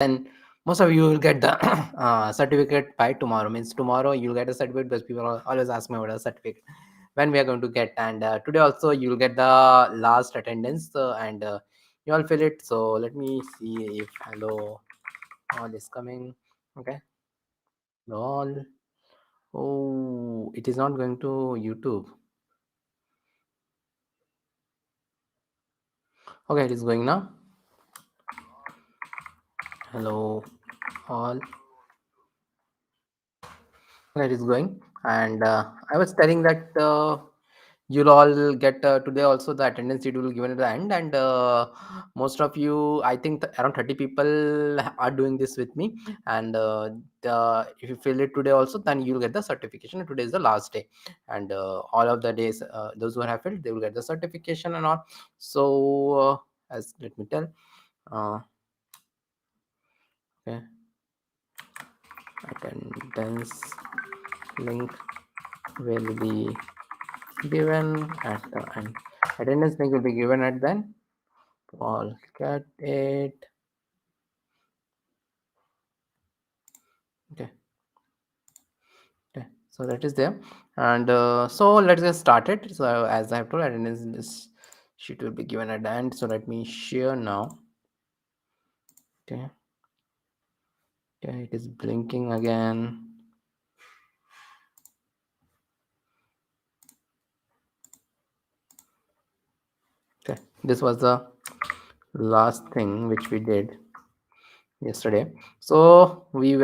then most of you will get the certificate by tomorrow. Means tomorrow you'll get a certificate, because people always ask me about a certificate when we are going to get. And today also you'll get the last attendance, and you all fill it. So let me see if hello all is coming. Okay, all. Oh, it is not going to YouTube. Okay, it is going now. Hello all. It is going. And I was telling that you'll all get today also the attendance sheet will be given at the end. And most of you, I think around 30 people are doing this with me. And if you fill it today also, then you'll get the certification. Today is the last day. And all of the days, those who have filled, they will get the certification and all. So as let me tell, okay, attendance link will be given at the end. Attendance link will be given at the end. I'll get it. Okay. Okay. So that is there. And so let's get started. So as I have told, attendance this sheet will be given at the end. So let me share now. Okay. Okay, it is blinking again. Okay, this was the last thing which we did yesterday. So we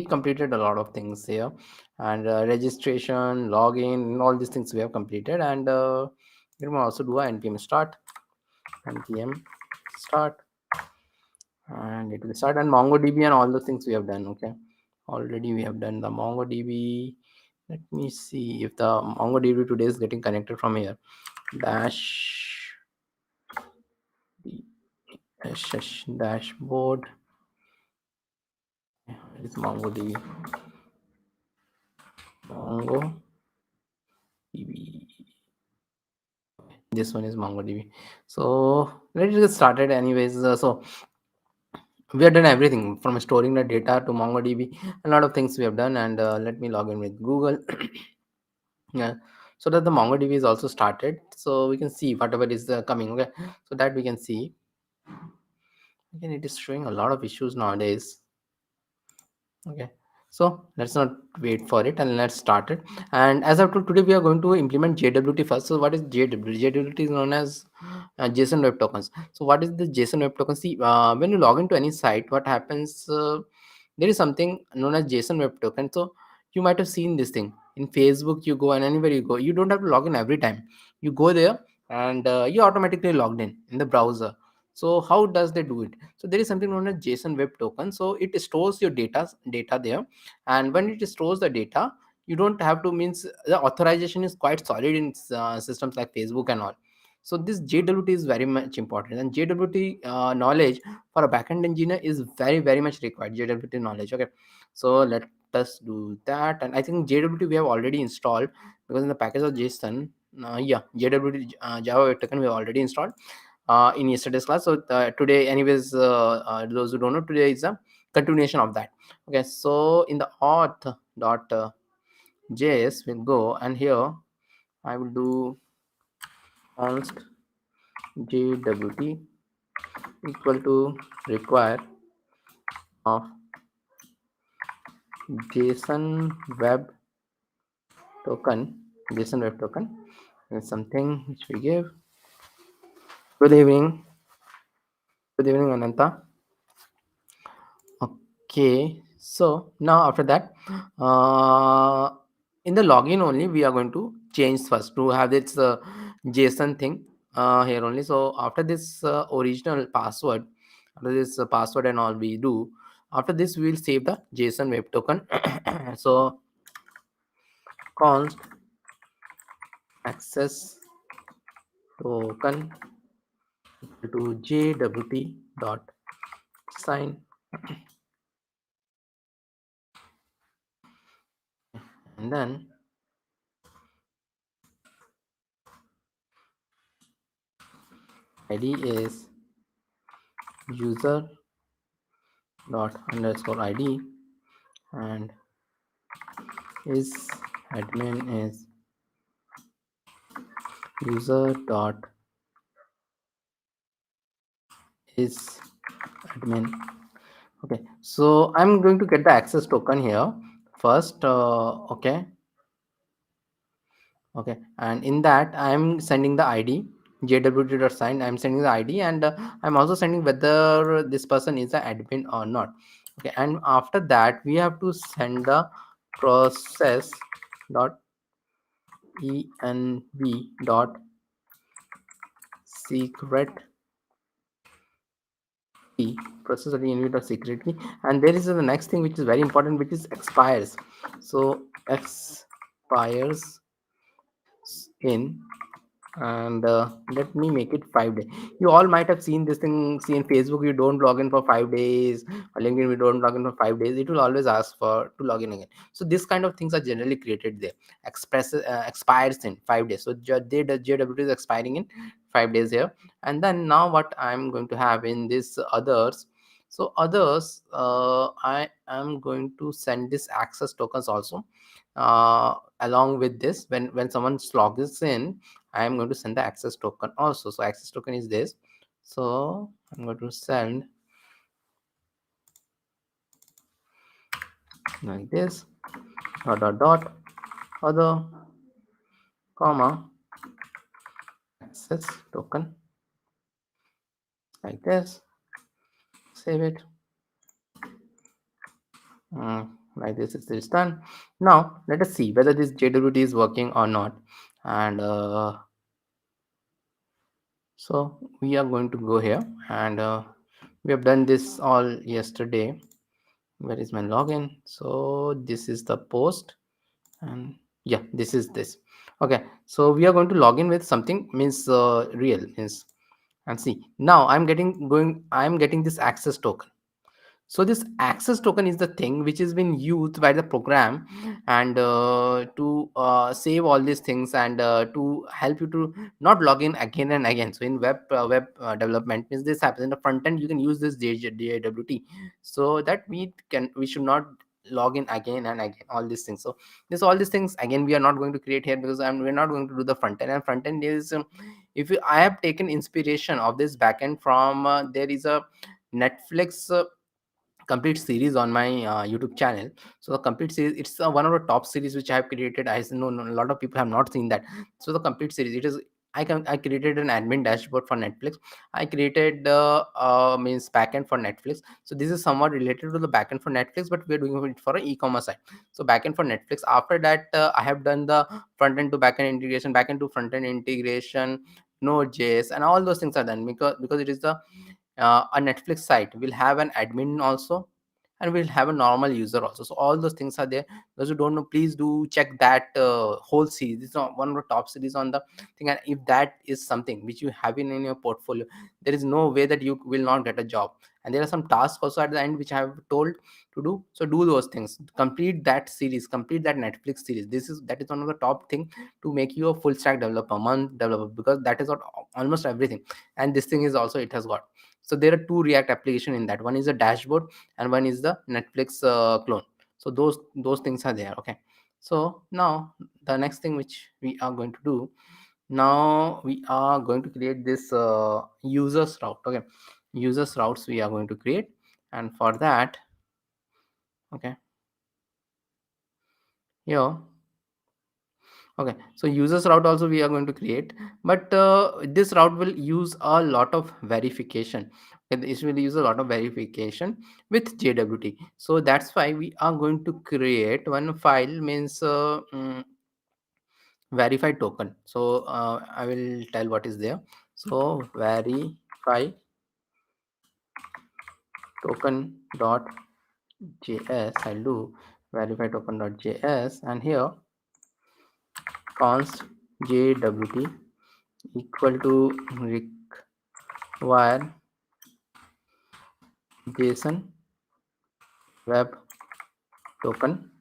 completed a lot of things here, and registration, login, all these things we have completed. And we will also do a npm start, and it will start. And mongodb and all the things we have done. Okay, already we have done the mongodb. Let me see if the mongodb today is getting connected from here. Dash dashboard. It's mongodb. MongoDB. This one is MongoDB. So let's get started. Anyways, so we have done everything from storing the data to MongoDB. A lot of things we have done. And let me log in with Google. Yeah, so that the MongoDB is also started. So we can see whatever is coming. Okay, so that we can see. Again, it is showing a lot of issues nowadays. Okay, so let's not wait for it and let's start it. And as I've told, today we are going to implement JWT first. So what is JWT? JWT is known as JSON Web Tokens. So what is the JSON Web Token? See, when you log into any site, what happens? There is something known as JSON Web Token. So you might have seen this thing in Facebook. You go and anywhere you go, you don't have to log in every time. You go there and you automatically logged in the browser. So how does they do it? So there is something known as JSON Web Token. So it stores your data there, and when it stores the data, you don't have to means the authorization is quite solid in systems like Facebook and all. So this JWT is very much important, and JWT knowledge for a backend engineer is very much required. JWT knowledge. Okay, so let us do that. And I think JWT we have already installed, because in the package of JSON, yeah, JWT Java Web Token we have already installed in yesterday's class. So today, anyways, those who don't know, today is a continuation of that. Okay, so in the auth dot js we'll go, and here I will do const jwt equal to require of json web token. Json web token is something which we give. Good evening. Good evening, Ananta. Okay, so now after that, in the login only we are going to change first to have this JSON thing here only. So after this original password, after this password and all we do, after this we will save the JSON web token. So const access token to jwt dot sign, and then id is user dot underscore id and is admin is user dot is admin. Okay, so I'm going to get the access token here first. Okay, and in that I'm sending the id jwt.sign. I'm sending the id, and I'm also sending whether this person is an admin or not. Okay, and after that we have to send the process dot env dot secret key, process dot env dot secret key. And there is the next thing which is very important, which is expires. So expires in, and let me make it 5 days. You all might have seen this thing, see in Facebook, you don't log in for 5 days, or LinkedIn, we don't log in for 5 days, it will always ask for to log in again. So this kind of things are generally created there. Expires in 5 days, so the jwt is expiring in 5 days here. And then now what I'm going to have in this others, so others, I am going to send this access tokens also, along with this. When someone logs in, I am going to send the access token also. So access token is this. So I'm going to send like this, dot dot dot other, comma, access token, like this. Save it. Like this, it's done. Now let us see whether this JWT is working or not. And so we are going to go here, and we have done this all yesterday. Where is my login? So this is the post, and yeah, this is this. Okay, so we are going to log in with something, means real means. And see, now I'm getting this access token. So this access token is the thing which has been used by the program, and to save all these things, and to help you to not log in again and again. So in web development, means this happens in the front end, you can use this JWT, so that we should not log in again and again, all these things. So this all these things again we are not going to create here, because we're not going to do the front end. And front end is, if you, I have taken inspiration of this backend from, there is a Netflix complete series on my YouTube channel. So the complete series, it's one of the top series which I have created. I know a lot of people have not seen that. So the complete series, it is, I created an admin dashboard for Netflix. I created the means backend for Netflix. So this is somewhat related to the backend for Netflix, but we're doing it for an e-commerce site. So backend for Netflix. After that, I have done the front end to backend integration, backend to front end integration, Node.js, and all those things are done, because it is the a Netflix site will have an admin also, and we'll have a normal user also. So all those things are there. Those who don't know, please do check that whole series. It's one of the top series on the thing. And if that is something which you have in your portfolio, there is no way that you will not get a job. And there are some tasks also at the end which I have told to do. So do those things, complete that series, complete that Netflix series. That is one of the top thing to make you a full stack developer, month developer, because that is what almost everything. And this thing is also, it has got. So there are two React application in that. One is a dashboard, and one is the Netflix clone. So those things are there. Okay, so now the next thing which we are going to do, now we are going to create this users route. Okay, users routes we are going to create. And for that, okay, here, okay, so users route also we are going to create, but this route will use a lot of verification. Okay, this will use a lot of verification with JWT. So that's why we are going to create one file, means verified token. So I will tell what is there. So verify token dot js, I'll do verify token dot js, and here const jwt equal to require json web token,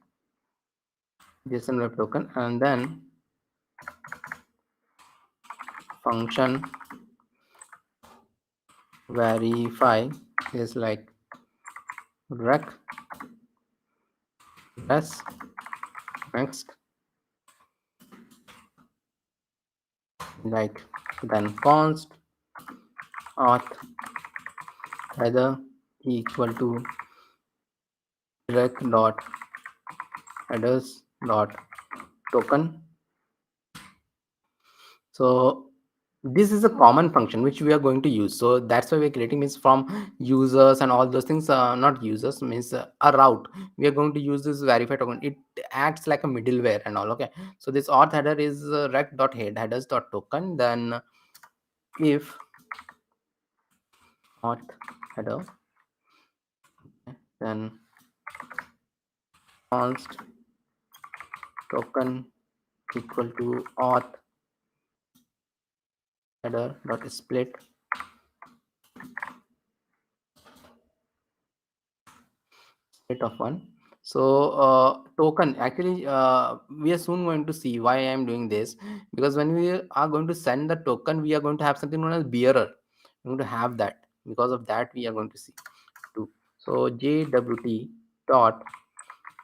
json web token, and then function verify is like rec res next, like then const auth header equal to rec dot headers dot token. So this is a common function which we are going to use, so that's why we're creating means from users and all those things, not users means a route. We are going to use this verify token. It acts like a middleware and all. Okay, so this auth header is rec dot headers dot token, then if auth header, then const token equal to auth header dot split of one. So token actually, we are soon going to see why I am doing this, because when we are going to send the token, we are going to have something known as bearer. We're going to have that. Because of that, we are going to see too. So jwt dot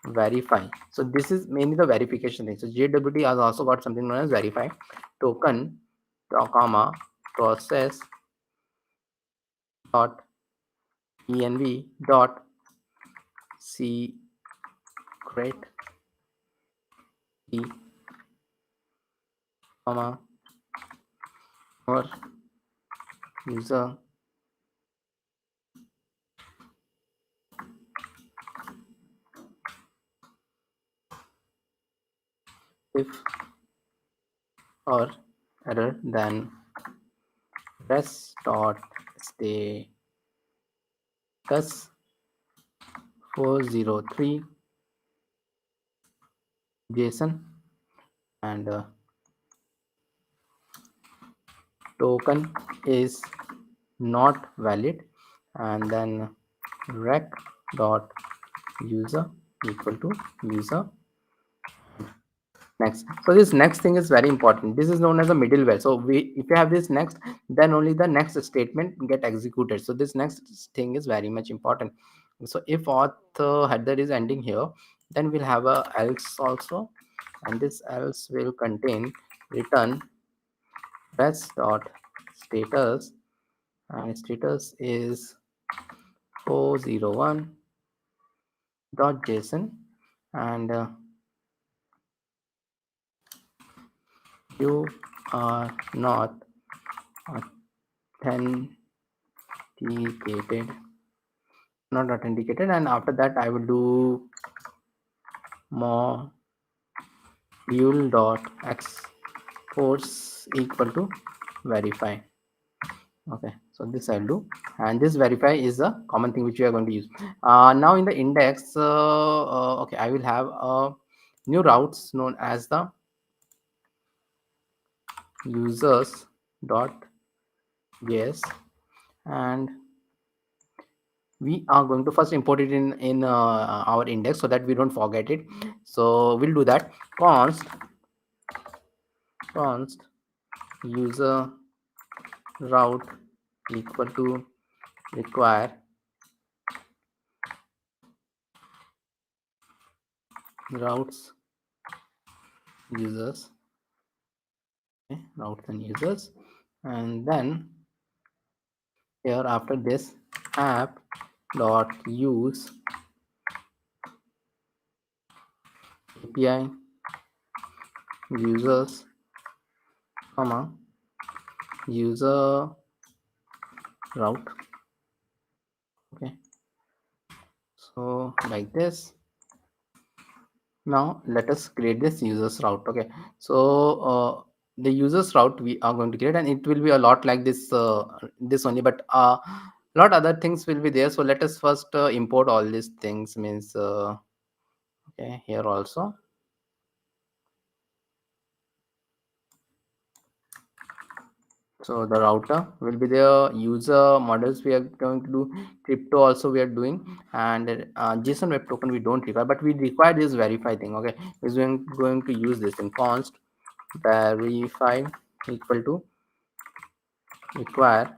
verify. So this is mainly the verification thing. So jwt has also got something known as verify token comma process dot env dot secret key comma or user if or error, then res dot status 403 json, and token is not valid, and then rec dot user equal to user next. So this next thing is very important. This is known as a middleware. So if you have this next, then only the next statement get executed. So this next thing is very much important. So if auth header is ending here, then we'll have a else also, and this else will contain return res dot status, and status is 401 dot json, and you are not authenticated, and after that I will do module dot exports equal to verify. Okay, so this I'll do, and this verify is a common thing which we are going to use. Now in the index, okay, I will have new routes known as the users dot js, and we are going to first import it in our index so that we don't forget it. So we'll do that. Const user route equal to require routes users, okay, routes and users, and then here after this app dot use API users comma user route. Okay, so like this. Now let us create this users route. Okay, so the users route we are going to create, and it will be a lot like this only, but lot other things will be there. So let us first import all these things, means okay, here also. So the router will be there, user models we are going to do, crypto also we are doing, and JSON Web Token we don't require, but we require this verify thing. Okay, is going to use this in const verify equal to require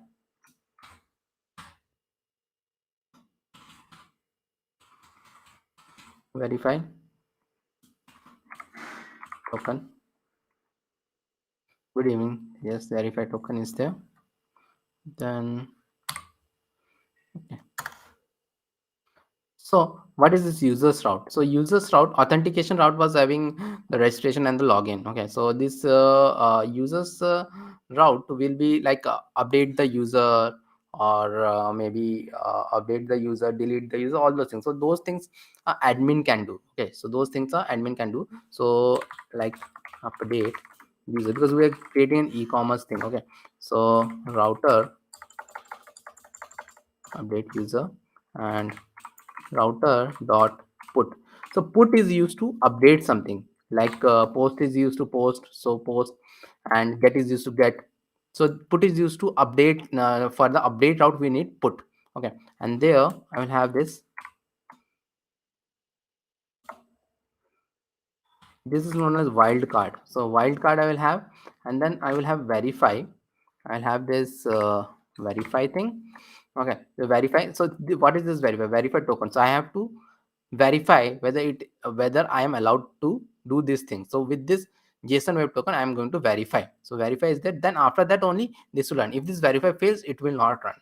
verify token. Good evening. Yes, verify token is there. Then okay. So what is this users route? So users route, authentication route was having the registration and the login. Okay, so this users route will be like update the user, or maybe update the user, delete the user, all those things. So those things admin can do. Okay, so those things are admin can do. So like update user, because we are creating an e-commerce thing. Okay, so router update user and router dot put. So put is used to update something, like post is used to post, so post, and get is used to get. So put is used to update. For the update route we need put. Okay, and there I will have this. This is known as wildcard. So wildcard I will have, and then I will have verify. I'll have this verify thing. Okay, the verify. So what is this verify? Verify token. So I have to verify whether I am allowed to do this thing. So with this JSON Web Token, I am going to verify. So verify is that. Then after that only this will run. If this verify fails, it will not run.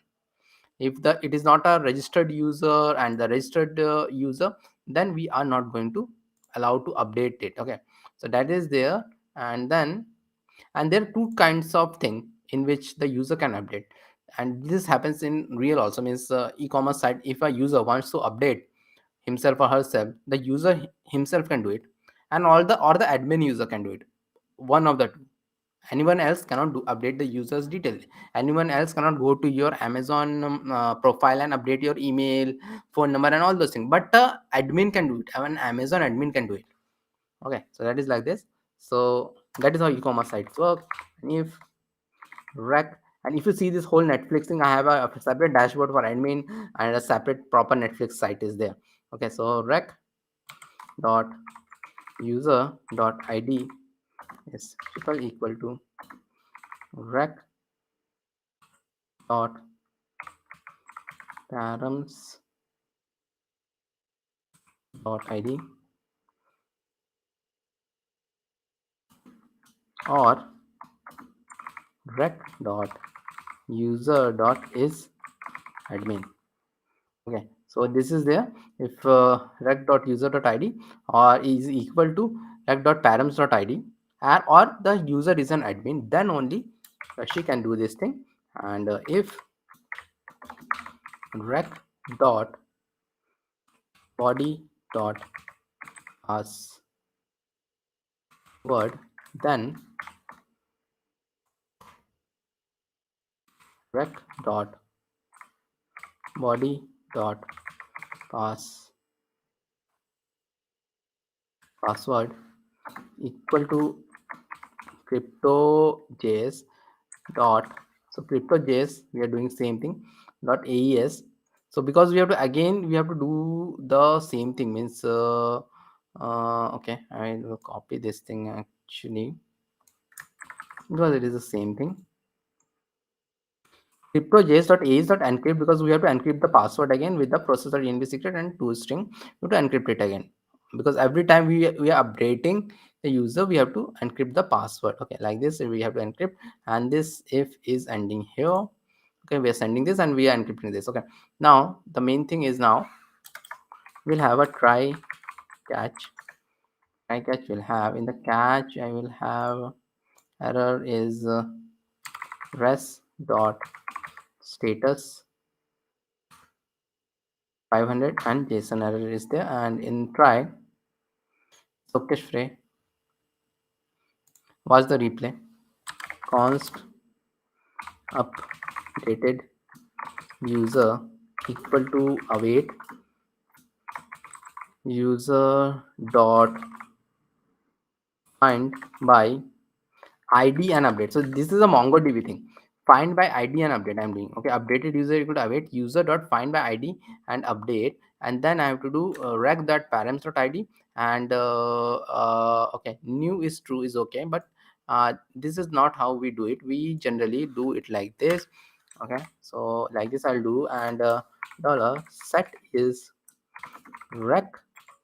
If it is not a registered user and the registered user, then we are not going to allow to update it. Okay, so that is there. And then, and there are two kinds of thing in which the user can update, and this happens in real also. Means e-commerce site, if a user wants to update himself or herself, the user himself can do it, and all the or the admin user can do it. One of the two. Anyone else cannot update the user's detail. Anyone else cannot go to your Amazon profile and update your email, phone number, and all those things. But admin can do it. An Amazon admin can do it. Okay, so that is like this. So that is how e-commerce sites work. And if rec, and if you see this whole Netflix thing, I have a separate dashboard for admin, and a separate proper Netflix site is there. Okay, so rec dot user dot id is equal to rec dot params dot id, or rec dot user dot is admin. Okay, so this is there. If rec dot user dot id or is equal to rec dot params dot id, and or the user is an admin, then only she can do this thing. And if rec dot body dot password, then rec dot body dot password equal to crypto.js dot. So crypto.js we are doing same thing dot AES. So because we have to, again we have to do the same thing. Means okay, I will copy this thing actually, because it is the same thing. Crypto.js.aes.encrypt, because we have to encrypt the password again with the processor.env secret and toString. We have to encrypt it again, because every time we are updating the user, we have to encrypt the password. Okay, like this we have to encrypt, and this if is ending here. Okay, we are sending this and we are encrypting this. Okay, now the main thing is, now we'll have a try catch. Try catch will have, in the catch I will have error is res dot status 500, and JSON error is there. And in try, Sokesh Frey, watch the replay. Const updated user equal to await user dot find by ID and update. So this is a MongoDB thing. Find by ID and update I'm doing. Okay, updated user equal to await user dot find by ID and update, and then I have to do rec that params dot ID, and okay, new is true is okay, but this is not how we do it. We generally do it like this. Okay, so like this I'll do, and dollar set is rec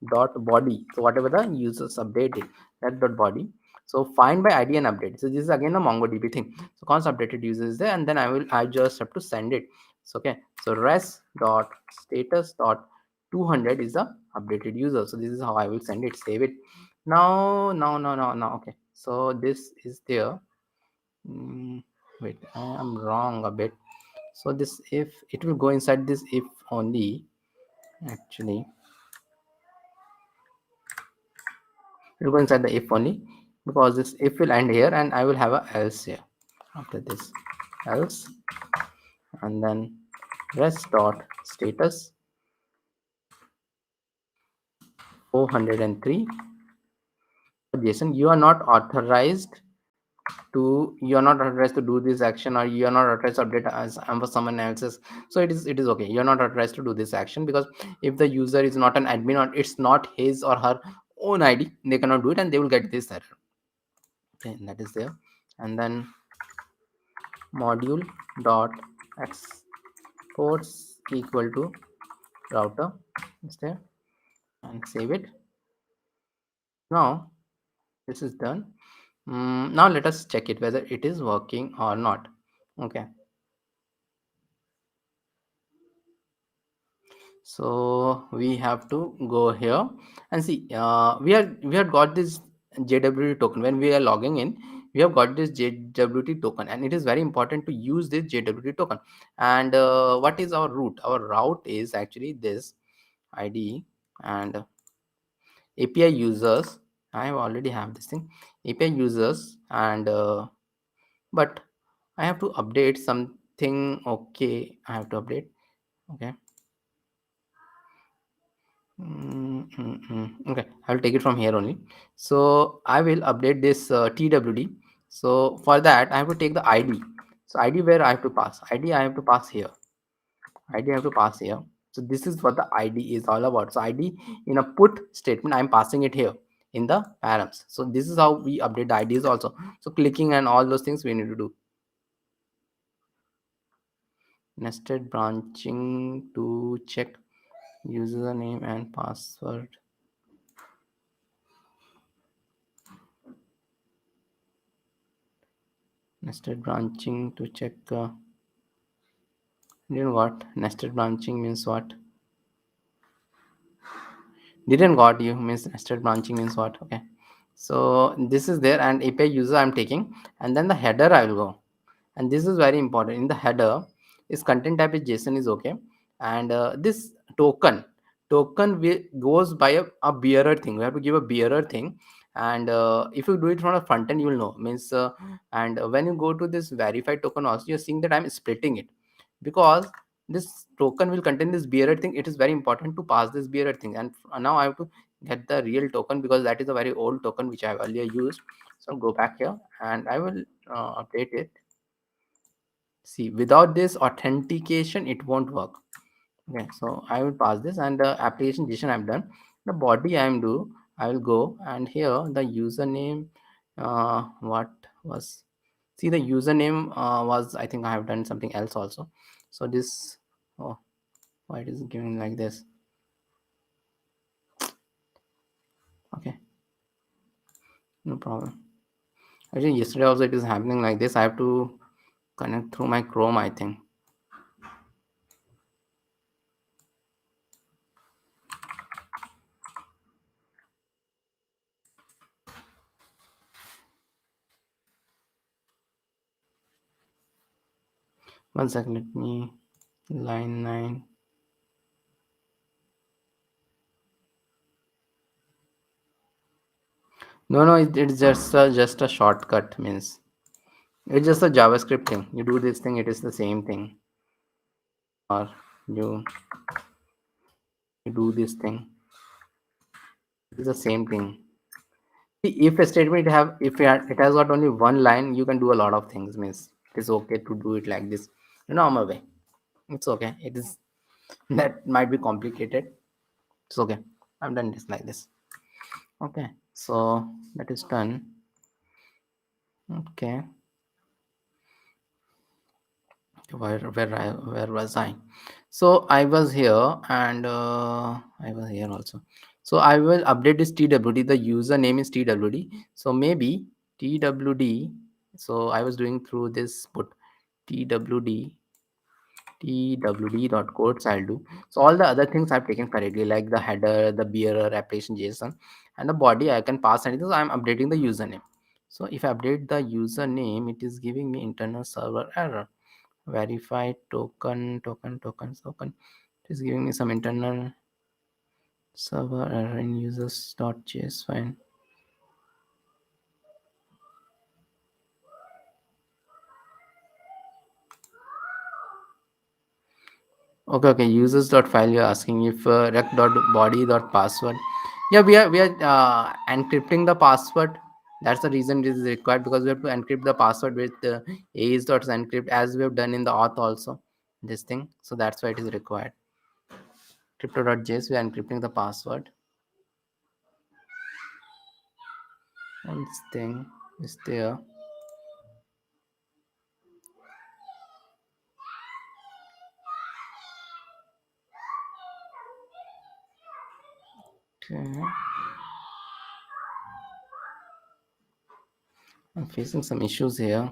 dot body. So whatever the users updated, that dot body. So find by ID and update. So this is again a MongoDB thing. So const updated user is there, and then I just have to send it. So okay. So res dot status dot 200 is the updated user. So this is how I will send it. Save it. Now. Okay. So this is there. Wait, I am wrong a bit. So this if it will go inside this if only. Actually, it will go inside the if only, because this if will end here and I will have a else here after this else, and then rest dot status 403. Jason, you are not authorized to do this action, or you are not authorized to update as for someone else's. So it is okay, you're not authorized to do this action, because if the user is not an admin or it's not his or her own ID, they cannot do it and they will get this error. Okay, that is there. And then module dot exports equal to router is there, and save it. Now this is done. Now let us check it whether it is working or not. Okay, so we have to go here and see. We have got this JWT token. When we are logging in, we have got this JWT token, and it is very important to use this JWT token. And what is our route? Our route is actually this ID and API users. I already have this thing, API users, and but I have to update something. Okay, I have to update. Okay. Okay, I'll take it from here only. So I will update this TWD. So for that, I have to take the ID. So ID where I have to pass. ID I have to pass here. ID I have to pass here. So this is what the ID is all about. So ID in a put statement, I'm passing it here in the params. So this is how we update the IDs also. So clicking and all those things we need to do. Nested branching to check username and password. Nested branching to check. Didn't what? Nested branching means what? Didn't got you means nested branching means what? Okay. So this is there, and API user I'm taking, and then the header I will go. And this is very important. In the header, is content type is JSON is okay, and this goes by a bearer thing. We have to give a bearer thing, and if you do it from the front end, you will know means. And when you go to this verified token, also you're seeing that I'm splitting it, because this token will contain this bearer thing. It is very important to pass this bearer thing, and now I have to get the real token, because that is a very old token which I have earlier used. So go back here and I will update it. See, without this authentication it won't work. Okay, so I will pass this, and the application JSON I'm done. The body I will go, and here the username what was, see the username was, I think I have done something else also. So this, oh, why it is giving like this? Okay, no problem. Actually yesterday also it is happening like this. I have to connect through my Chrome, I think. One second, let me, line 9. No, it's just a shortcut means. It's just a JavaScript thing. You do this thing, it is the same thing. Or you, you do this thing, it's the same thing. See, if a statement it has got only one line, you can do a lot of things. Means it is okay to do it like this, normal way. It's okay. It is that might be complicated. It's okay. I've done this like this. Okay, so that is done. Okay, where was I? So I was here, and I was here also. So I will update this twd, the username is twd, so maybe twd. So I was doing through this put twd twd.codes I'll do. So all the other things I've taken correctly, like the header, the bearer, application JSON, and the body I can pass anything. So I'm updating the username. So if I update the username, it is giving me internal server error. Verified token. It is giving me some internal server error in users.js file. Okay, users.file, you're asking if rec.body.password. Yeah, we are encrypting the password. That's the reason it is required, because we have to encrypt the password with AES.encrypt, as we have done in the auth also, this thing. So that's why it is required. Crypto.js, we are encrypting the password, and this thing is there. Okay. I'm facing some issues here.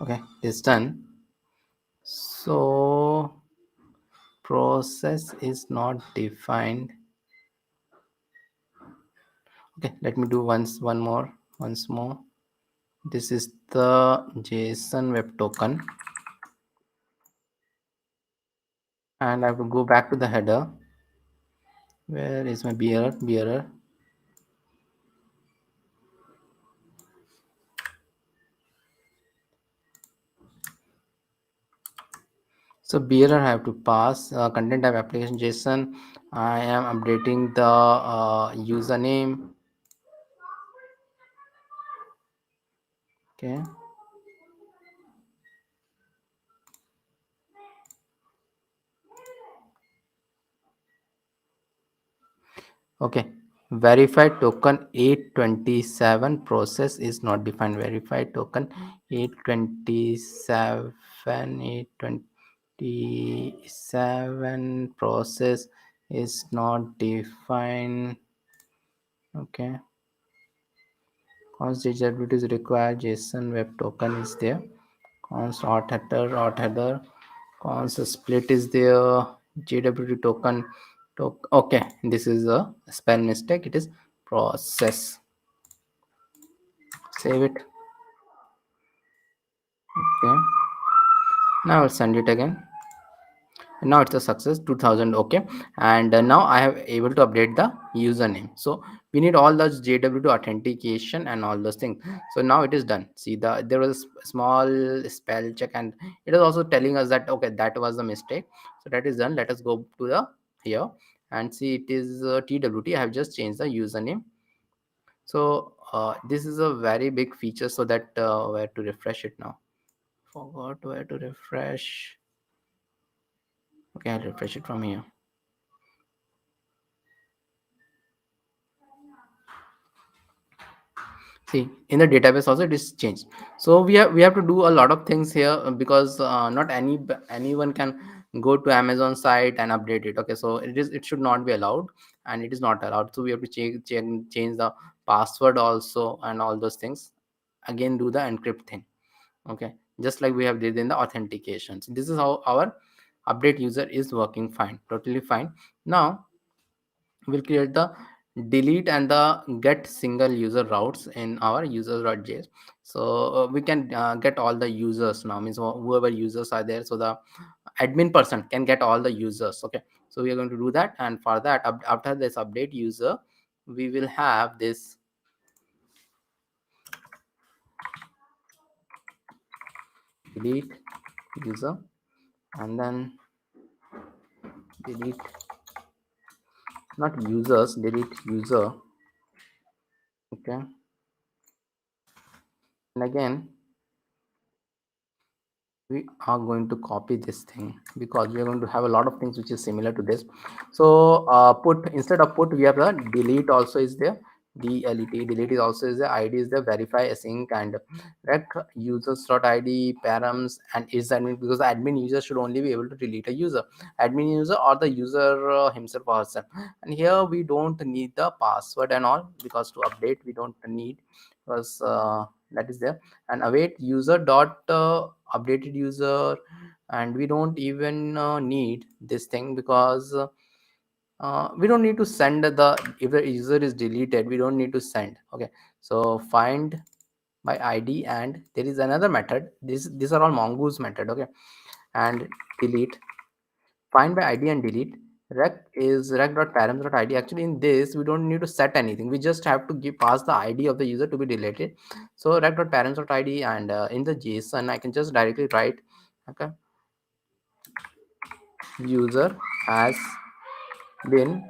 Okay, it's done. So process is not defined. Okay, let me do once more. This is the JSON Web Token, and I have to go back to the header. Where is my bearer? So bearer I have to pass content type application JSON. I am updating the username. Okay. Okay. Verified token 827 process is not defined. Verified token 827 827 process is not defined. Okay. Const JWT is required. JSON Web Token is there. Const auth header. Const split is there. JWT token. Okay, this is a spell mistake. It is process. Save it. Okay. Now I'll send it again. Now it's a success, 2000. Okay, and now I have able to update the username. So we need all those JW2 authentication and all those things. So now it is done. See, there was a small spell check, and it is also telling us that okay, that was the mistake. So that is done. Let us go to the here and see, it is TWT. I have just changed the username. So this is a very big feature, so that where to refresh it now. Forgot where to refresh. Okay, I'll refresh it from here. See, in the database also it is changed. So we have to do a lot of things here, because not anyone can go to Amazon site and update it. Okay, so it should not be allowed, and it is not allowed. So we have to change the password also, and all those things. Again, do the encrypt thing. Okay, just like we have did in the authentications. This is how our update user is working fine, totally fine. Now we'll create the delete and the get single user routes in our users.js. So we can get all the users now, means whoever users are there, so the admin person can get all the users. Okay, so we are going to do that, and for that, after this update user, we will have this delete user, and then delete, not users, delete user. Okay, and again we are going to copy this thing, because we are going to have a lot of things which is similar to this. So put, instead of put, we have the delete also is there. delete. Delete is also is the ID is the verify async and rec users.id params and is admin, because the admin user should only be able to delete a user, admin user or the user himself or herself. And here we don't need the password and all, because to update we don't need, because that is there. And await user dot updated user, and we don't even need this thing, because we don't need to send the, if the user is deleted we don't need to send. Okay, so find by id, and there is another method, these are all mongoose method. Okay, and delete, find by id and delete. Rec is rec.params.id. Actually in this we don't need to set anything, we just have to give pass the id of the user to be deleted. So rec.params.id, and in the json I can just directly write, okay, user has been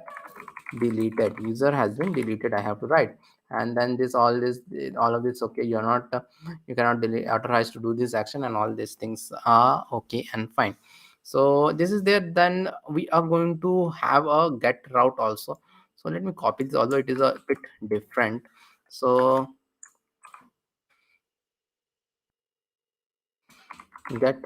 deleted, user has been deleted, I have to write. And then this all of this, okay, you're not you cannot delete authorize to do this action, and all these things are okay and fine. So this is there. Then we are going to have a get route also. So let me copy this, although it is a bit different. So get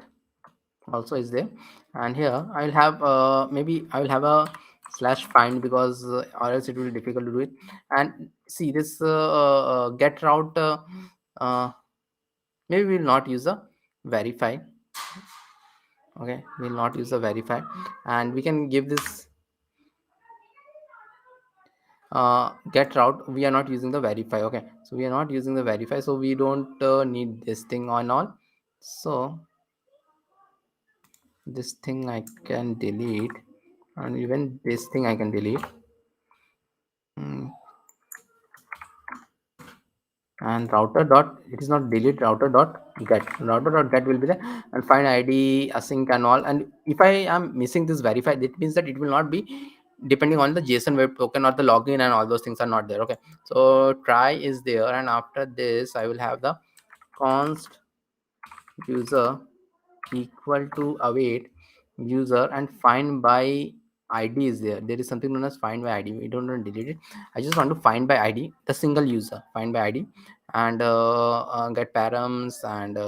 also is there, and here I'll have maybe I will have a slash find, because or else it will be difficult to do it. And see this get route, uh, maybe we'll not use a verify. Okay, we'll not use a verify, and we can give this get route, we are not using the verify. Okay, so we are not using the verify, so we don't need this thing on all. So this thing I can delete, and even this thing I can delete. Mm, and router dot, it is not delete, router dot get will be there, and find id async and all. And if I am missing this verify, that means that it will not be depending on the json web token, or the login and all those things are not there. Okay, so try is there, and after this I will have the const user equal to await user, and find by id is there. There is something known as find by id, we don't want to delete it. I just want to find by id the single user, find by id, and get params, and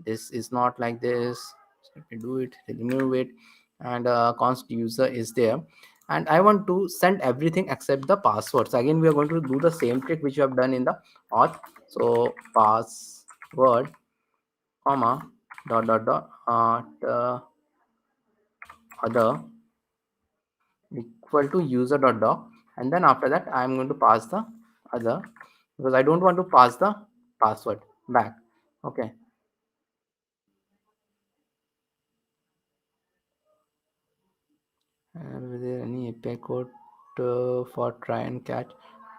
this is not like this. So let me do it, remove it, and const user is there. And I want to send everything except the password. So again we are going to do the same trick which we have done in the auth. So password comma dot other equal to user dot doc, and then after that I am going to pass the other, because I don't want to pass the password back. Okay, is there any API code for try and catch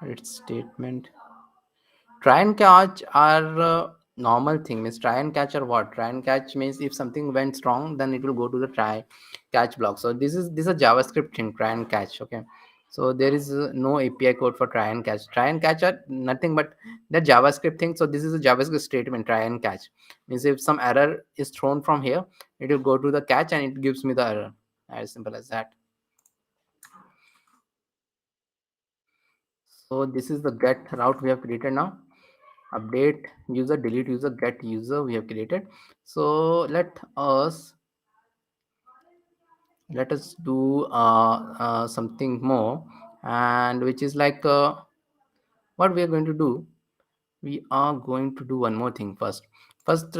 its statement? Try and catch are normal thing, means try and catch or what, try and catch means if something went wrong then it will go to the try catch block. So this is a javascript thing, try and catch. Okay, so there is no API code for try and catch. Try and catch are nothing but the javascript thing. So this is a javascript statement, try and catch means if some error is thrown from here, it will go to the catch and it gives me the error, as simple as that. So this is the get route we have created now. Update user, delete user, get user we have created. So let us do something more, and which is like what we are going to do. We are going to do one more thing first.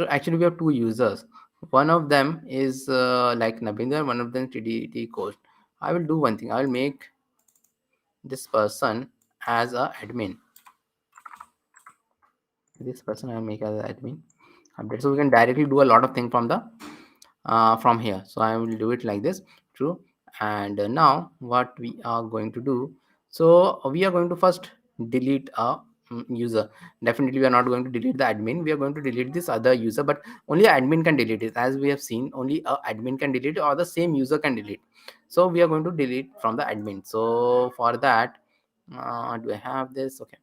Actually we have two users, one of them is like Nabinder, one of them TDT coach. I will do one thing, I will make this person as a admin. This person I will make as an admin update, so we can directly do a lot of things from the from here. So I will do it like this, true. And now what we are going to do, so we are going to first delete a user. Definitely we are not going to delete the admin, we are going to delete this other user, but only admin can delete it. As we have seen, only a admin can delete it, or the same user can delete. So we are going to delete from the admin. So for that, do I have this? Okay,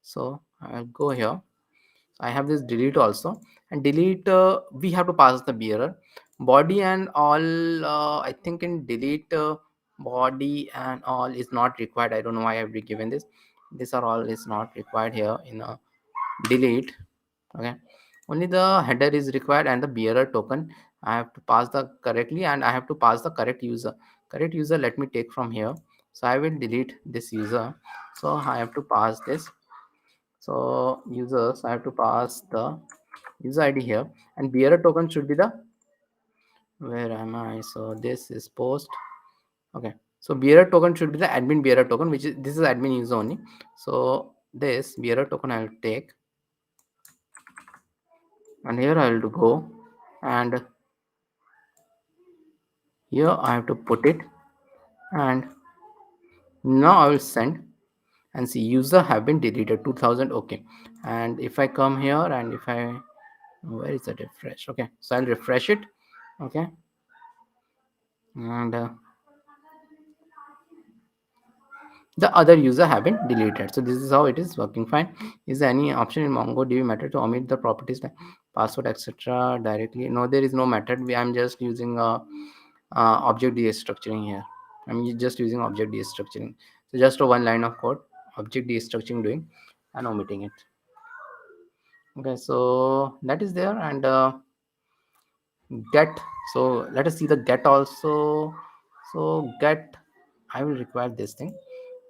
so I'll go here. I have this delete also, and delete we have to pass the bearer body and all. I think in delete body and all is not required. I don't know why I've given this. These are all is not required here in a delete. Okay, only the header is required and the bearer token I have to pass the correctly, and I have to pass the correct user. Let me take from here. So I will delete this user. So I have to pass this. So users, I have to pass the user ID here, and bearer token should be the, where am I? So this is post. Okay, so bearer token should be the admin bearer token, which is, this is admin user only. So this bearer token I will take, and here I will go, and here I have to put it, and now I will send, and see user have been deleted 2000. Okay, and if I come here and if I, where is the refresh? Okay, so I'll refresh it. Okay, and the other user have been deleted. So this is how it is working fine. Is there any option in MongoDB method to omit the properties like password etc directly? No, there is no method. I'm just using object.js structuring here. I'm just using object.js structuring. So just a one line of code, object.js structuring doing and omitting it. Okay, so that is there, and get. So let us see the get also. So get, I will require this thing.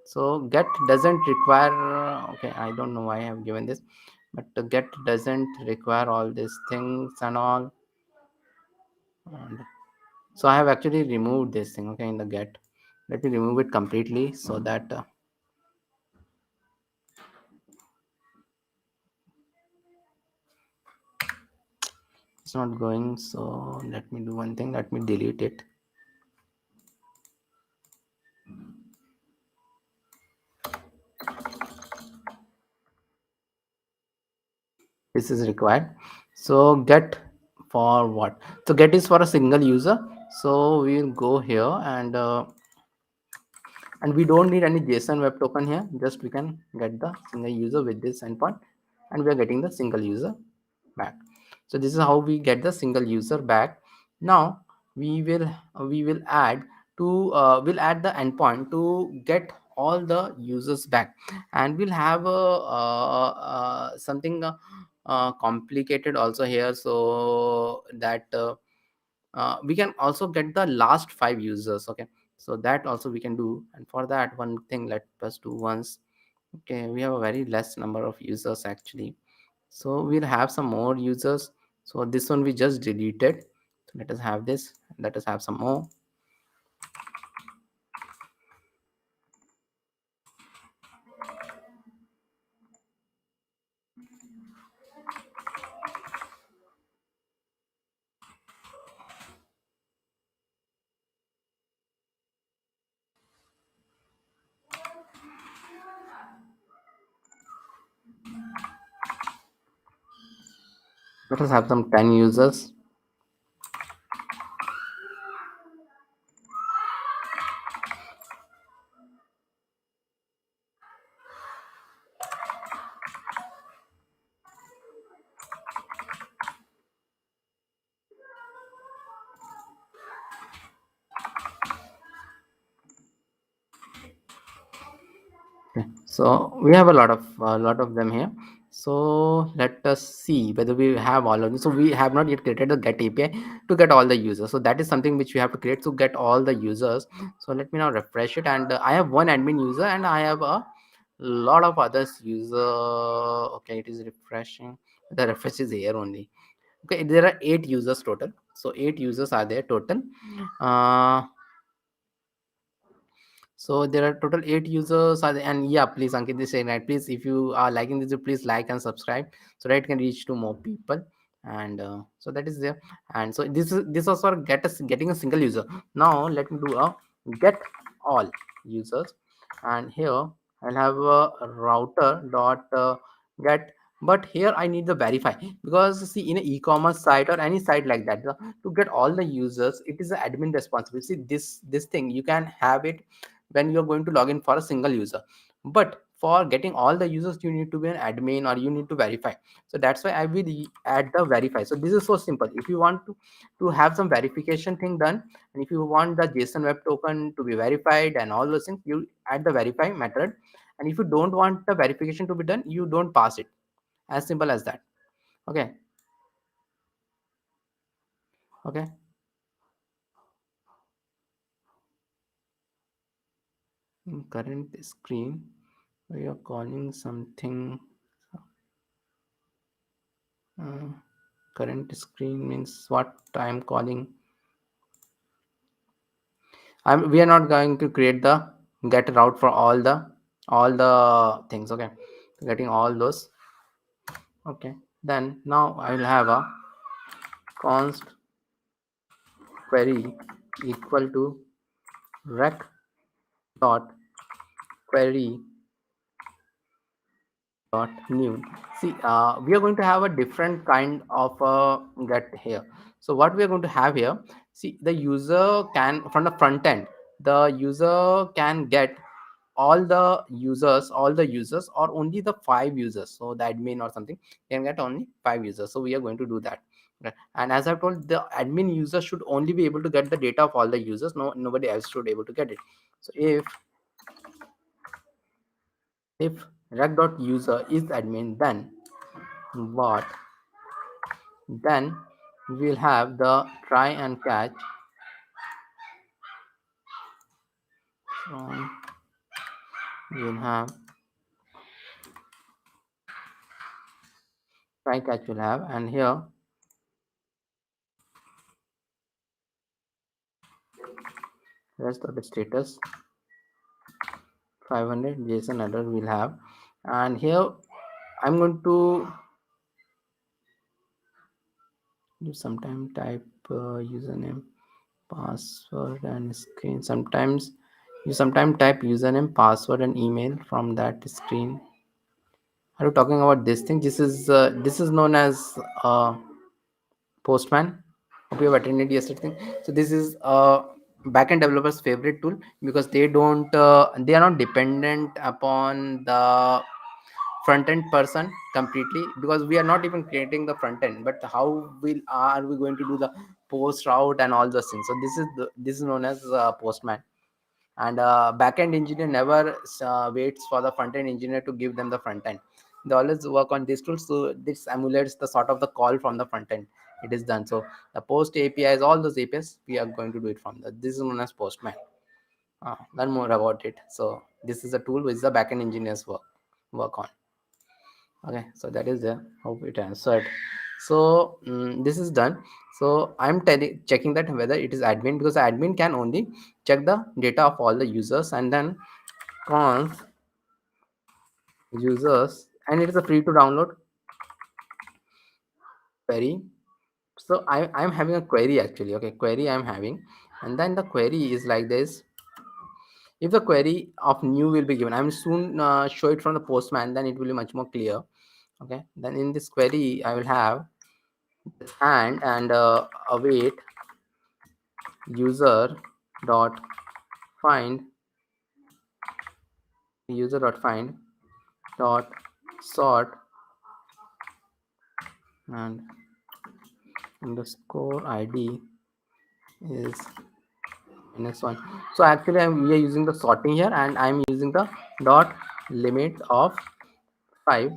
So get doesn't require, okay, I don't know why I have given this, but the get doesn't require all these things and all. And so I have actually removed this thing, okay, in the get. Let me remove it completely so that it's not going. So let me do one thing, let me delete it. This is required. So get for what? So get is for a single user. So we'll go here, and we don't need any JSON web token here. Just we can get the single user with this endpoint, and we are getting the single user back. So this is how we get the single user back. Now we will add to we'll add the endpoint to get all the users back, and we'll have something complicated also here, so that we can also get the last 5 users. Okay, so that also we can do, and for that one thing, let us do once. Okay, we have a very less number of users actually, so we'll have some more users. So this one we just deleted. So let us have this, let us have some more. Let us have some 10 users. Okay, so we have a lot of them here. So let us see whether we have all of them. So we have not yet created the get API to get all the users. So that is something which we have to create to get all the users. So let me now refresh it, and I have one admin user, and I have a lot of others user. Okay, it is refreshing. The refresh is here only. Okay, there are 8 users total. So 8 users are there total. Uh, so there are total 8 users are there, and yeah, please Ankit is saying right. Please, if you are liking this, please like and subscribe so that it can reach to more people. And so that is there. And so this also get us getting a single user. Now let me do a get all users, and here I'll have a router dot get. But here I need the verify, because see, in an e-commerce site or any site like that, to get all the users, it is the admin responsibility. See, this thing you can have it when you're going to log in for a single user, but for getting all the users you need to be an admin or you need to verify. So that's why I will add the verify. So this is so simple. If you want to have some verification thing done, and if you want the JSON web token to be verified and all those things, you add the verify method, and if you don't want the verification to be done, you don't pass it. As simple as that. Okay. Okay. In current screen, we are calling something. uh, Current screen means what I am calling. We are not going to create the get route for all the things. Okay, getting all those. Okay, then now I will have a const query equal to rec dot query dot new. See, we are going to have a different kind of get here. So what we are going to have here, see, the user can, from the front end, the user can get all the users or only the 5 users. So the admin or something can get only 5 users. So we are going to do that. Okay. And as I've told, the admin user should only be able to get the data of all the users. Nobody else should be able to get it. So if rec.user is admin, what then we'll have the try and catch from, we'll have try catch will have, and here rest of the status 500 JSON header will have. And here I'm going to you sometime type username, password, and screen. Sometimes you sometime type username, password, and email from that screen. Are you talking about this thing? This is known as Postman. Hope you have attended yesterday thing. So this is backend developers' favorite tool because they are not dependent upon the front end person completely, because we are not even creating the front end, but how will are we going to do the post route and all those things. So this is known as Postman. And backend engineer never waits for the front end engineer to give them the front end. They always work on this tool, so this emulates the sort of the call from the front end. It is done. So the post APIs, all those APIs, we are going to do it from this is known as Postman. Learn more about it. So this is a tool which the backend engineers work on. Okay, so that is there. Hope it answered. So this is done. So I'm checking that whether it is admin, because the admin can only check the data of all the users, and then const users, and it is a free to download query. So I'm having a query actually. Okay, query I'm having, and then the query is like this. If the query of new will be given, I'm soon show it from the Postman, then it will be much more clear. Okay, then in this query I will have and await user dot find dot sort and underscore id is -1. So actually we are using the sorting here, and I'm using the dot limit of 5.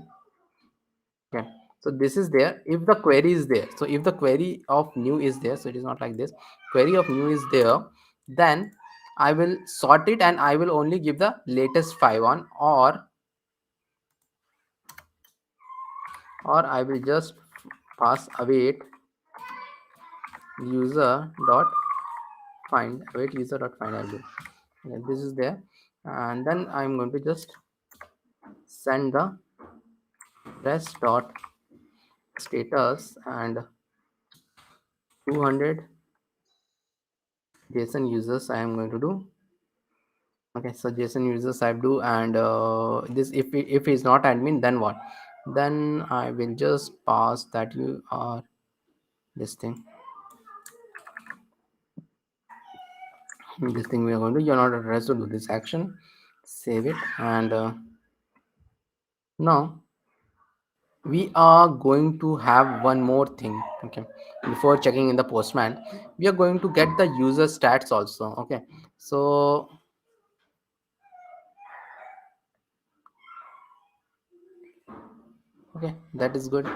Okay, so this is there if the query is there. So if the query of new is there, so it is not like this, query of new is there, then I will sort it and I will only give the latest 5 on, or I will just pass await user dot await user dot find. I will do. Okay, this is there, and then I'm going to just send the rest dot status and 200 JSON users I am going to do. Okay, so JSON users I do, and this if he's not admin, then what? Then I will just pass that you are this thing. This thing we are going to, you're not addressed to do this action. Save it, and now we are going to have one more thing. Okay, before checking in the Postman, we are going to get the user stats also. Okay, so Okay, that is good.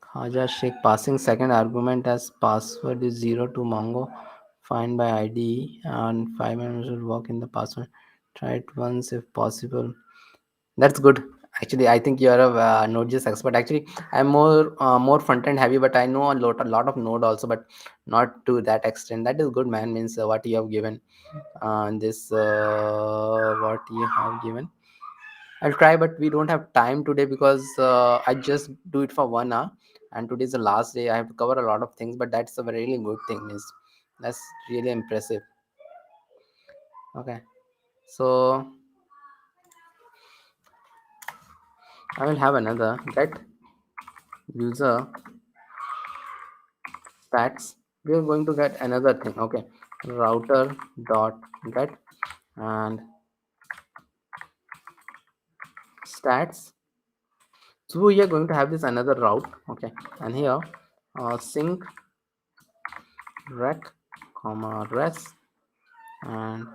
Haja Sheikh passing second argument as password is 0 to Mongo. Find by ID and 5 minutes will work in the password. Try it once if possible. That's good. Actually, I think you're a Node.js expert. Actually, I'm more front end heavy, but I know a lot of Node also, but not to that extent. That is good, man. Means what you have given, this what you have given. I'll try, but we don't have time today because I just do it for 1 hour, and today is the last day. I have to cover a lot of things, but that's a really good thing. Is that's really impressive. Okay, so I will have another get user stats. We are going to get another thing. Okay, router dot get and stats. So we are going to have this another route. Okay, and here sync rec comma res and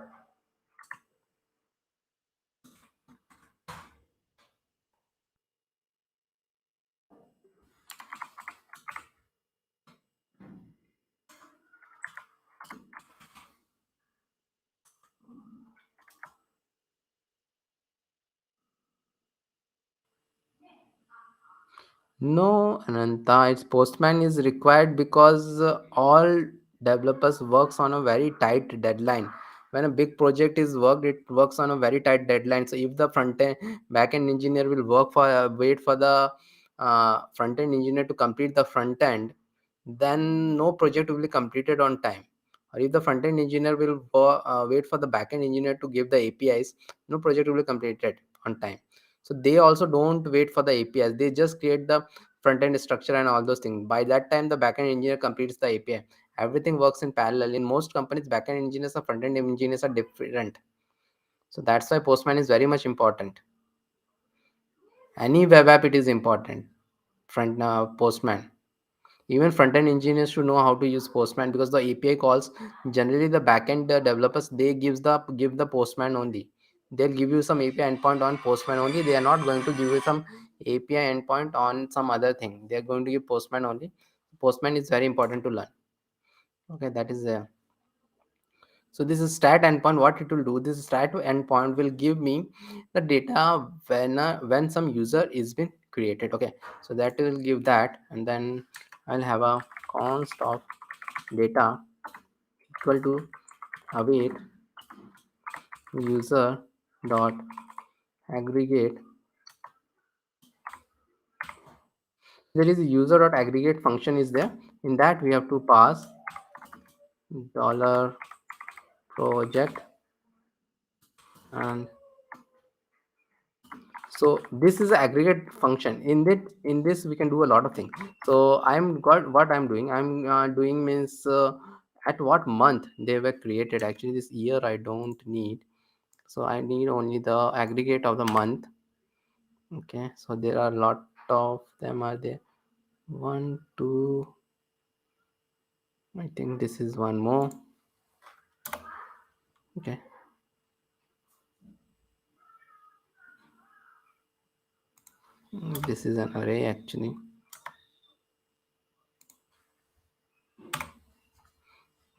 no, Ananta, it's Postman is required because all developers works on a very tight deadline. When a big project is worked, it works on a very tight deadline. So if the front end back end engineer will work for wait for the front end engineer to complete the front end, then no project will be completed on time. Or if the front end engineer will wait for the back end engineer to give the APIs, no project will be completed on time. So they also don't wait for the APIs. They just create the front end structure and all those things. By that time, the backend engineer completes the API. Everything works in parallel. In most companies, backend engineers and front end engineers are different. So that's why Postman is very much important. Any web app, it is important. Postman. Even front end engineers should know how to use Postman because the API calls generally the backend developers they give the Postman only. They'll give you some API endpoint on Postman only. They are not going to give you some API endpoint on some other thing. They are going to give Postman only. Postman is very important to learn. Okay, that is there. So this is stat endpoint. What it will do? This stat endpoint will give me the data when some user is been created. Okay, so that will give that, and then I'll have a const of data equal to await user dot aggregate. There is a user dot aggregate function is there. In that we have to pass dollar project, and so this is an aggregate function. In this we can do a lot of things. So I'm got what I'm doing. I'm doing means at what month they were created. Actually this year I don't need, so I need only the aggregate of the month. Okay, so there are a lot of them are there. One, two, I think this is one more. Okay, this is an array actually.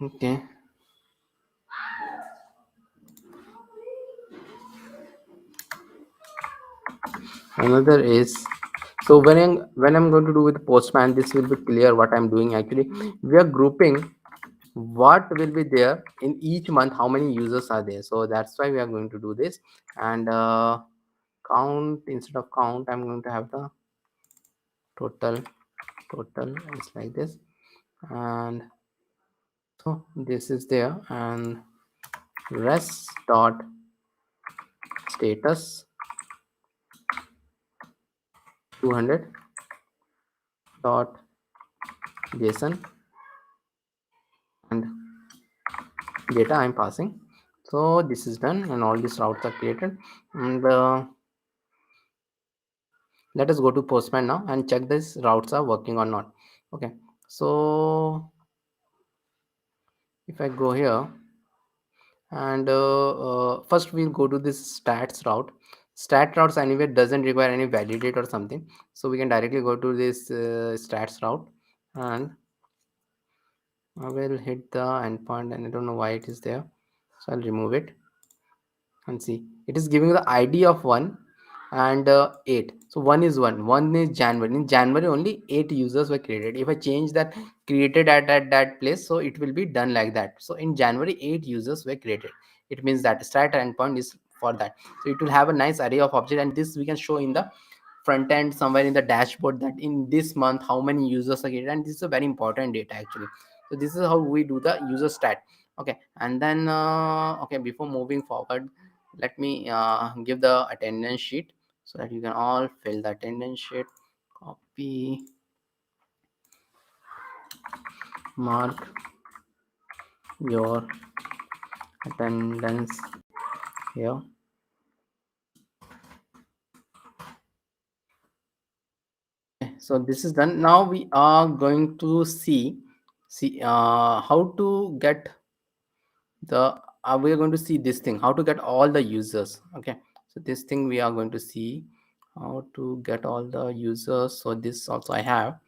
Okay, another is, so when I'm going to do with Postman, this will be clear what I'm doing. Actually we are grouping what will be there in each month, how many users are there. So that's why we are going to do this. And count, instead of count I'm going to have the total is like this. And so this is there, and res dot status 200 dot json, and data I'm passing. So this is done and all these routes are created. And let us go to Postman now and check these routes are working or not. Okay, so if I go here And first we'll go to this stats route. Stat routes anyway doesn't require any validate or something, so we can directly go to this stats route, and I will hit the endpoint, and I don't know why it is there, so I'll remove it. And see, it is giving the id of 1 and 8. So 1 is 1 is January. In January only 8 users were created. If I change that created at that place, so it will be done like that. So in January 8 users were created. It means that stat endpoint is for that. So it will have a nice array of objects, and this we can show in the front end somewhere in the dashboard, that in this month how many users are created, and this is a very important data actually. So this is how we do the user stat. Okay, and then okay, before moving forward, let me give the attendance sheet so that you can all fill the attendance sheet. Copy, mark your attendance here. Okay, so this is done. Now we are going to see how to get the we are going to see this thing, how to get all the users. Okay, so this thing we are going to see how to get all the users. So this also I have,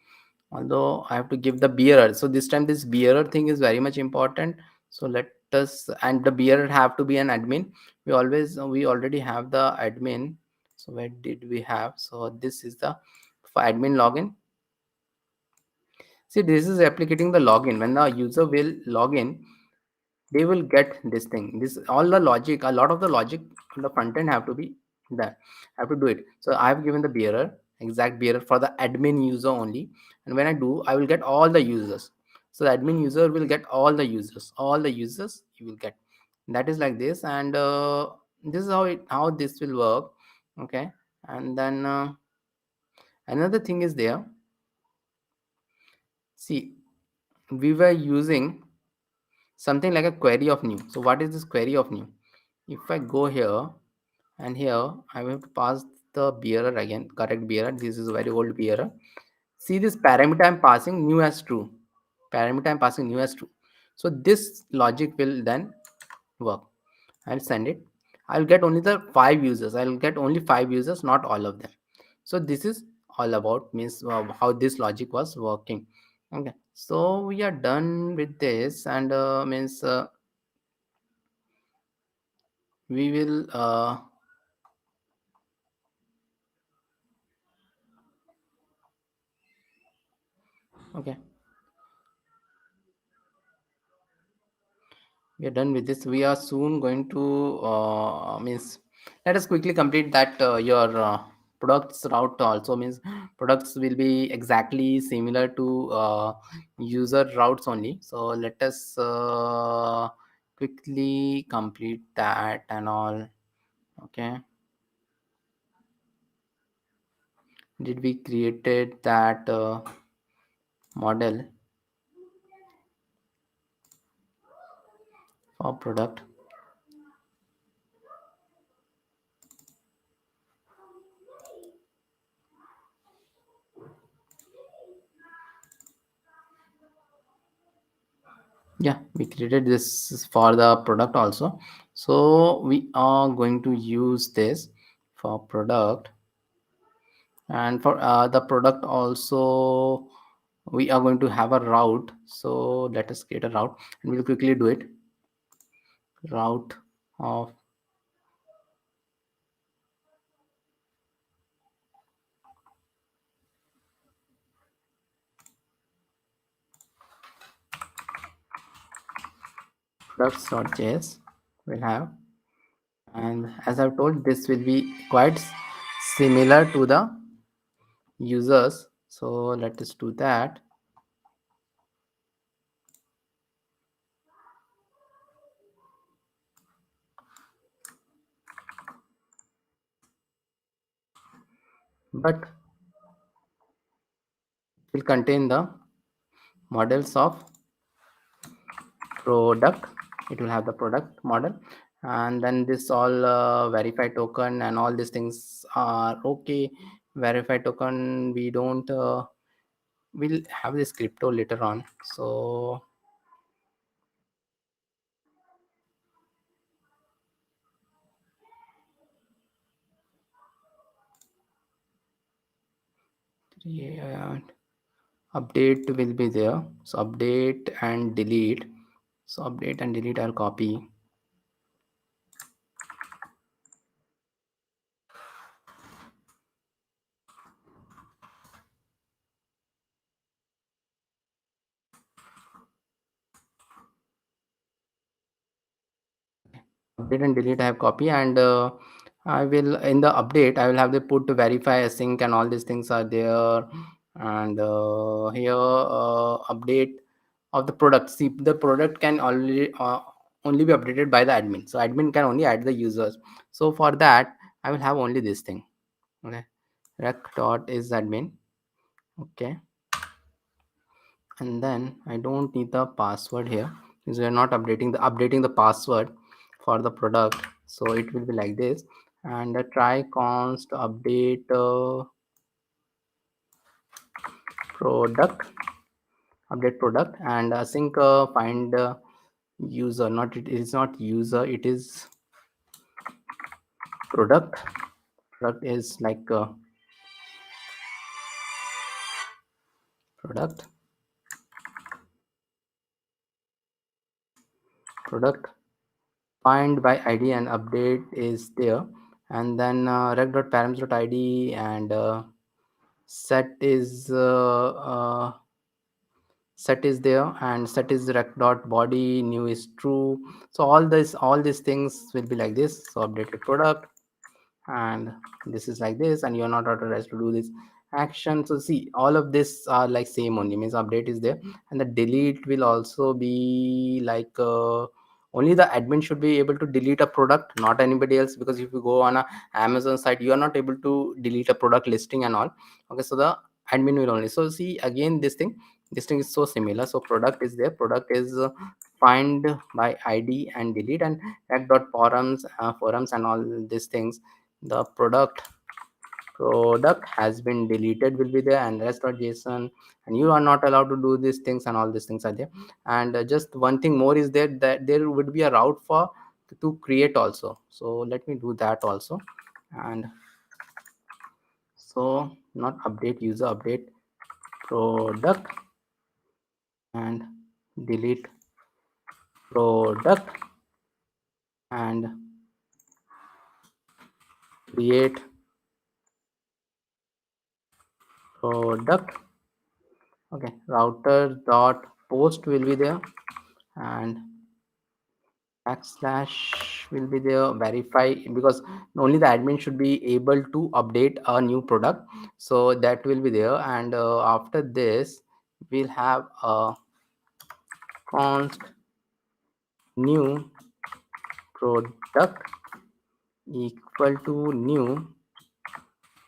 although I have to give the bearer. So this time this bearer thing is very much important. So let us, and the bearer have to be an admin. We already have the admin. So where did we have? So this is the for admin login. See, this is applicating the login. When the user will log in, they will get this thing. This all the logic, a lot of the logic on the front end have to be there. I have to do it. So I have given the bearer, exact bearer for the admin user only. And when I do, I will get all the users. So the admin user will get all the users you will get. That is like this, and this is how this will work. Okay, and then another thing is there. See, we were using something like a query of new. So what is this query of new? If I go here, and here I have to pass the bearer again, correct bearer. This is a very old bearer. See this parameter I'm passing new as true. Parameter I'm passing new as true. So this logic will then work. I'll send it. I'll get only the 5 users. I'll get only 5 users, not all of them. So this is all about means how this logic was working. Okay, so we are done with this, and means we will okay, we are done with this. We are soon going to means let us quickly complete that your products route also. Means products will be exactly similar to user routes only. So let us quickly complete that and all. Okay, did we created that model for product? Yeah, we created this for the product also. So we are going to use this for product, and for the product also we are going to have a route. So let us create a route, and we'll quickly do it. Route of products.js we'll have, and as I've told, this will be quite similar to the users. So let us do that. But it will contain the models of product. It will have the product model, and then this all verify token and all these things are okay. Verify token we don't we'll have this crypto later on. So react update will be there. So update and delete. So update and delete, I'll copy. Update and delete, I have copy, and I will, in the update I will have the put to verify async and all these things are there. And here update of the product. See, the product can only be updated by the admin, so admin can only add the users. So for that I will have only this thing. Okay, rec dot is admin. Okay, and then I don't need the password here because we are not updating the password for the product. So it will be like this. And try const update product, update product, and async find user. Not, it is not user, it is product. Product is like product, product find by id, and update is there. And then rec.params.id, and set is set is there, and set is rec dot body, new is true. So all these things will be like this. So updated product, and this is like this, and you're not authorized to do this action. So see, all of this are like same only, means update is there. And the delete will also be like only the admin should be able to delete a product, not anybody else, because if you go on a Amazon site you are not able to delete a product listing and all. Okay, so the admin will only. So see, again this thing is so similar. So product is there, product is find by id and delete, and forums and all these things. The product has been deleted will be there, and rest.json, and you are not allowed to do these things, and all these things are there. And just one thing more is there, that there would be a route for to create also. So let me do that also. And so not update user, update product, and delete product, and create product. Okay, router dot post will be there, and backslash will be there, verify, because only the admin should be able to update a new product. So that will be there. And after this we'll have a const new product equal to new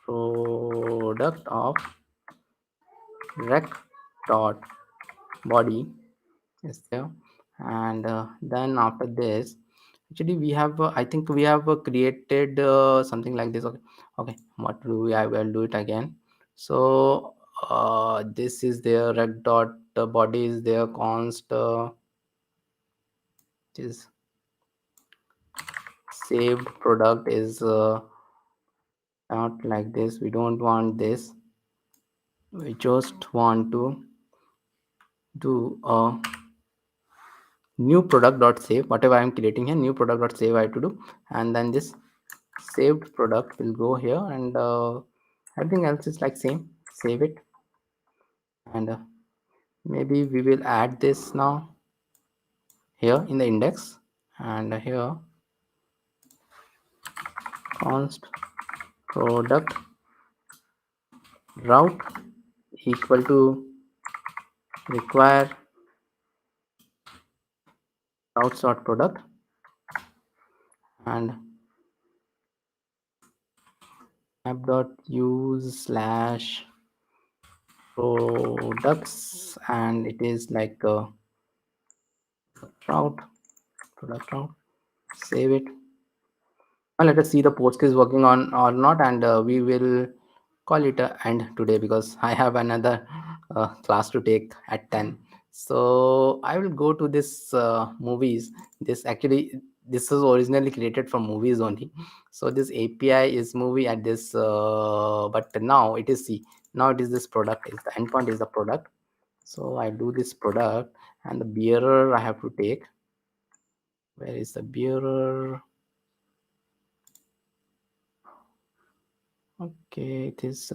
product of rec dot body is there. And then after this, actually we have I think we have created something like this. Okay, okay, what do we, I will do it again. So this is there, rec dot body is there, const is saved product is not like this. We don't want this, we just want to do a new product dot save, whatever I am creating here, new product dot save I have to do. And then this saved product will go here, and everything else is like same. Save it, and maybe we will add this now here in the index. And here const product route equal to require routes dot product, and app dot use slash products, and it is like route, product route. Save it. Now let us see the post is working on or not, and we will call it a end today because I have another class to take at 10. So I will go to this movies. This actually, this was originally created from movies only. So this API is movie at this, but now it is, see, now it is this product is the endpoint is the product. So I do this product, and the bearer I have to take. Where is the bearer? Okay, it is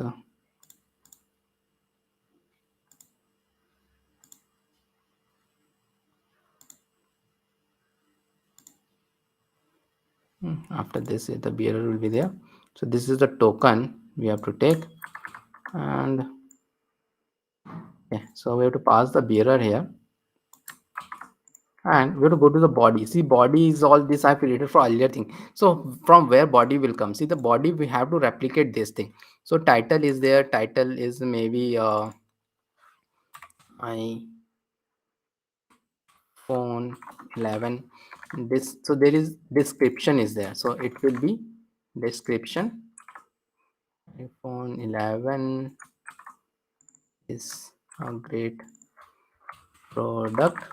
after this the bearer will be there. So this is the token we have to take, and yeah, so we have to pass the bearer here, and we have to go to the body. See, body is all this I created for earlier thing. So from where body will come, see the body we have to replicate this thing. So title is there, title is maybe my phone 11. This, so there is description is there, so it will be description. iPhone 11 is a great product.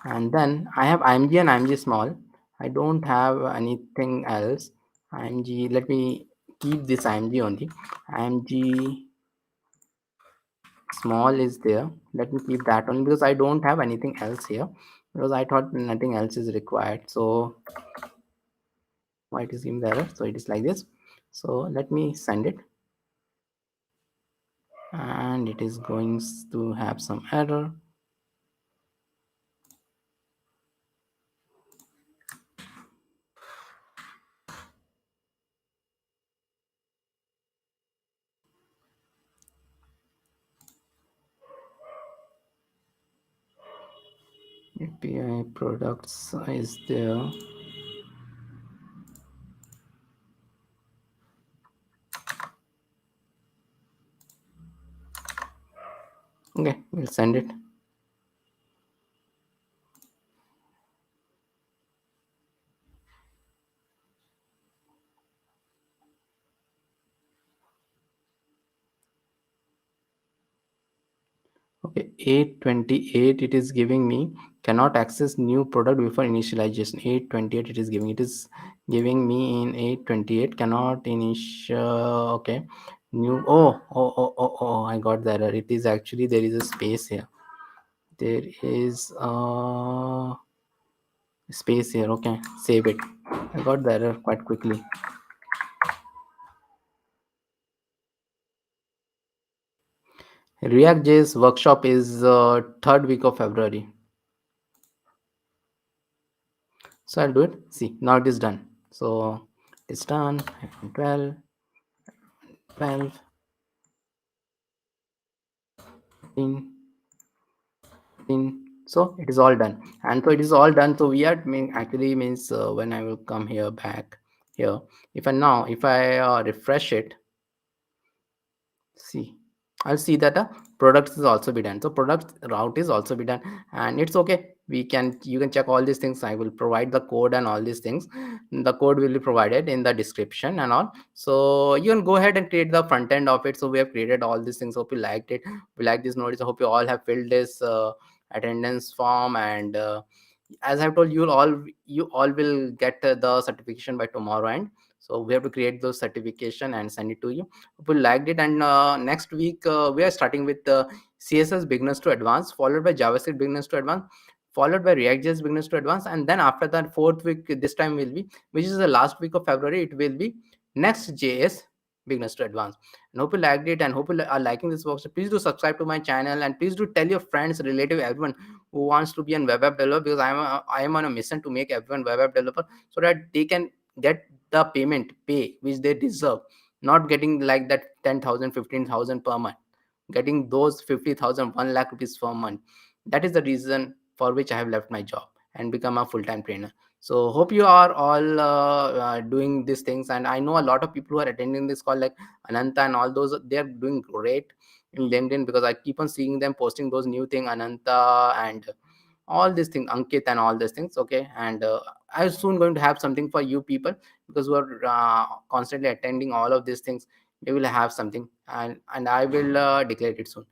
And then I have img and img small. I don't have anything else. Img, let me keep this img only. Img small is there, let me keep that only, because I don't have anything else here, because I thought nothing else is required. So why it is giving the error? So it is like this. So let me send it, and it is going to have some error. API products is there. Okay, we'll send it. Okay, 828 it is giving me cannot access new product before initialization. 828 it is giving me in 828 cannot initial. Okay, new. Oh, I got the error. It is actually there is a space here. There is a space here. Okay, save it. I got the error quite quickly. React.js workshop is 3rd week of February. So I'll do it. See, now it is done. So it's done. 12, 12, 15, 15. So it is all done. And so it is all done. So we are actually means when I will come here back here. If I refresh it, see, I'll see that products is also be done. So product route is also be done, and it's okay. You can check all these things. I will provide the code and all these things. The code will be provided in the description and all. So you can go ahead and create the front end of it. So we have created all these things. Hope you liked it. We like this notice. I hope you all have filled this attendance form, and as I've told you, you all will get the certification by tomorrow end. So we have to create those certification and send it to you. Hope you liked it. And next week we are starting with CSS beginners to advanced, followed by JavaScript beginners to advanced, followed by React.js beginners to advanced, and then after that 4th week this time will be, which is the last week of February, it will be Next.js beginners to advanced. And hope you liked it, and hope you are liking this workshop. Please do subscribe to my channel, and please do tell your friends, relative, everyone who wants to be a web app developer, because I am on a mission to make everyone web app developer, so that they can get the pay which they deserve, not getting like that 10,000, 15,000 per month, getting those 50,000, 1 lakh rupees per month. That is the reason for which I have left my job and become a full-time trainer. So hope you are all doing these things, and I know a lot of people who are attending this call, like Ananta and all those, they are doing great in LinkedIn, because I keep on seeing them posting those new thing, Ananta and all these things, Ankit and all these things. Okay, and I'm soon going to have something for you people, because we are constantly attending all of these things. We will have something, and I will declare it soon.